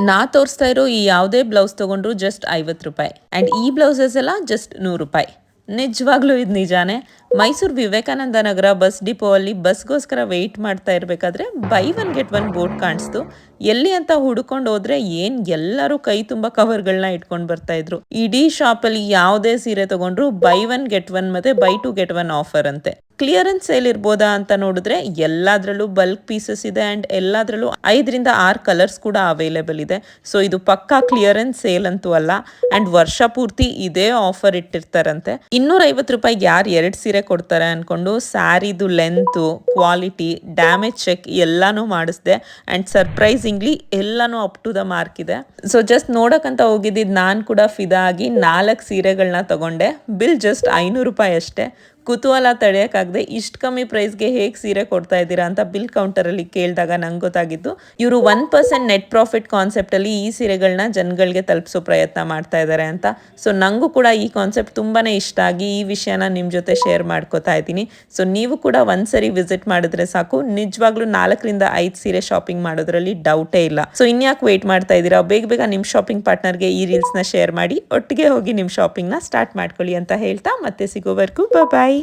ನಾ ತೋರಿಸ್ತಾ ಇರೋ ಈ ಯಾವುದೇ ಬ್ಲೌಸ್ ತೊಗೊಂಡ್ರು ಜಸ್ಟ್ 50 ರೂಪಾಯಿ ಆ್ಯಂಡ್ ಈ ಬ್ಲೌಸಸ್ ಎಲ್ಲ ಜಸ್ಟ್ 100 ರೂಪಾಯಿ. ನಿಜವಾಗ್ಲೂ ಇದು ನಿಜಾನೇ. ಮೈಸೂರು ವಿವೇಕಾನಂದ ನಗರ ಬಸ್ ಡಿಪೋ ಅಲ್ಲಿ ಬಸ್ಗೋಸ್ಕರ ವೆಯ್ಟ್ ಮಾಡ್ತಾ ಇರಬೇಕಾದ್ರೆ by one get one board ಕಾಣಿಸ್ತು. ಎಲ್ಲಿ ಅಂತ ಹುಡ್ಕೊಂಡು ಹೋದ್ರೆ ಎಲ್ಲರೂ ಕೈ ತುಂಬ ಕವರ್ಗಳನ್ನ ಇಟ್ಕೊಂಡು ಬರ್ತಾ ಇದ್ರು. ಇಡೀ ಶಾಪಲ್ಲಿ ಯಾವುದೇ ಸೀರೆ ತಗೊಂಡ್ರು ಬೈ ಒನ್ ಗೆಟ್ ಒನ್ ಮತ್ತೆ by two get one offer ಅಂತೆ. ಕ್ಲಿಯರೆನ್ಸ್ ಸೇಲ್ ಇರ್ಬೋದಾ ಅಂತ ನೋಡಿದ್ರೆ ಎಲ್ಲಾದ್ರಲ್ಲೂ ಬಲ್ಕ್ ಪೀಸಸ್ ಇದೆ ಆ್ಯಂಡ್ ಎಲ್ಲಾದ್ರಲ್ಲೂ 5 ರಿಂದ 6 ಕಲರ್ಸ್ ಕೂಡ ಅವೈಲೇಬಲ್ ಇದೆ. ಸೊ ಇದು ಪಕ್ಕಾ ಕ್ಲಿಯರೆನ್ಸ್ ಸೇಲ್ ಅಂತೂ ಅಲ್ಲ ಆ್ಯಂಡ್ ವರ್ಷ ಪೂರ್ತಿ ಇದೇ ಆಫರ್ ಇಟ್ಟಿರ್ತಾರಂತೆ. 250 ರೂಪಾಯಿಗೆ ಯಾರು 2 ಸೀರೆ ಕೊಡ್ತಾರೆ ಅನ್ಕೊಂಡು ಸ್ಯಾರಿದು ಲೆಂತು, ಕ್ವಾಲಿಟಿ, ಡ್ಯಾಮೇಜ್ ಚೆಕ್ ಎಲ್ಲಾನು ಮಾಡಿಸ್ದೆ ಆ್ಯಂಡ್ ಸರ್ಪ್ರೈಸಿಂಗ್ಲಿ ಎಲ್ಲಾನು ಅಪ್ ಟು ದ ಮಾರ್ಕ್ ಇದೆ. ಸೊ ಜಸ್ಟ್ ನೋಡೋಕ್ಕಂತ ಹೋಗಿದ್ದಿದ್ದು ನಾನು ಕೂಡ ಫಿದಾ ಆಗಿ 4 ಸೀರೆಗಳನ್ನ ತಗೊಂಡೆ. ಬಿಲ್ ಜಸ್ಟ್ 500 ರೂಪಾಯಿ ಅಷ್ಟೇ. ಕುತೂಹಲ ತಡೆಯೋಕ್ಕಾಗದೆ ಇಷ್ಟು ಕಮ್ಮಿ ಪ್ರೈಸ್ಗೆ ಹೇಗೆ ಸೀರೆ ಕೊಡ್ತಾ ಇದ್ದೀರಾ ಅಂತ ಬಿಲ್ ಕೌಂಟರಲ್ಲಿ ಕೇಳಿದಾಗ ನಂಗೆ ಗೊತ್ತಾಗಿದ್ದು ಇವರು 1% ನೆಟ್ ಪ್ರಾಫಿಟ್ ಕಾನ್ಸೆಪ್ಟಲ್ಲಿ ಈ ಸೀರೆಗಳನ್ನ ಜನಗಳಿಗೆ ತಲುಪಿಸೋ ಪ್ರಯತ್ನ ಮಾಡ್ತಾ ಇದ್ದಾರೆ ಅಂತ. ಸೊ ನನಗೂ ಕೂಡ ಈ ಕಾನ್ಸೆಪ್ಟ್ ತುಂಬಾ ಇಷ್ಟ ಆಗಿ ಈ ವಿಷಯನ ನಿಮ್ಮ ಜೊತೆ ಶೇರ್ ಮಾಡ್ಕೋತಾ ಇದ್ದೀನಿ. ಸೊ ನೀವು ಕೂಡ ಒಂದ್ಸರಿ ವಿಸಿಟ್ ಮಾಡಿದ್ರೆ ಸಾಕು, ನಿಜವಾಗ್ಲೂ 4 ರಿಂದ 5 ಸೀರೆ ಶಾಪಿಂಗ್ ಮಾಡೋದ್ರಲ್ಲಿ ಡೌಟೇ ಇಲ್ಲ. ಸೊ ಇನ್ಯಾಕೆ ವೆಯ್ಟ್ ಮಾಡ್ತಾ ಇದ್ದೀರಾ, ಬೇಗ ಬೇಗ ನಿಮ್ಮ ಶಾಪಿಂಗ್ ಪಾರ್ಟ್ನರ್ಗೆ ಈ ರೀಲ್ಸ್ನ ಶೇರ್ ಮಾಡಿ ಒಟ್ಟಿಗೆ ಹೋಗಿ ನಿಮ್ಮ ಶಾಪಿಂಗ್ನ ಸ್ಟಾರ್ಟ್ ಮಾಡ್ಕೊಳ್ಳಿ ಅಂತ ಹೇಳ್ತಾ ಮತ್ತೆ ಸಿಗೋವರೆಗೂ ಬಾಯ್.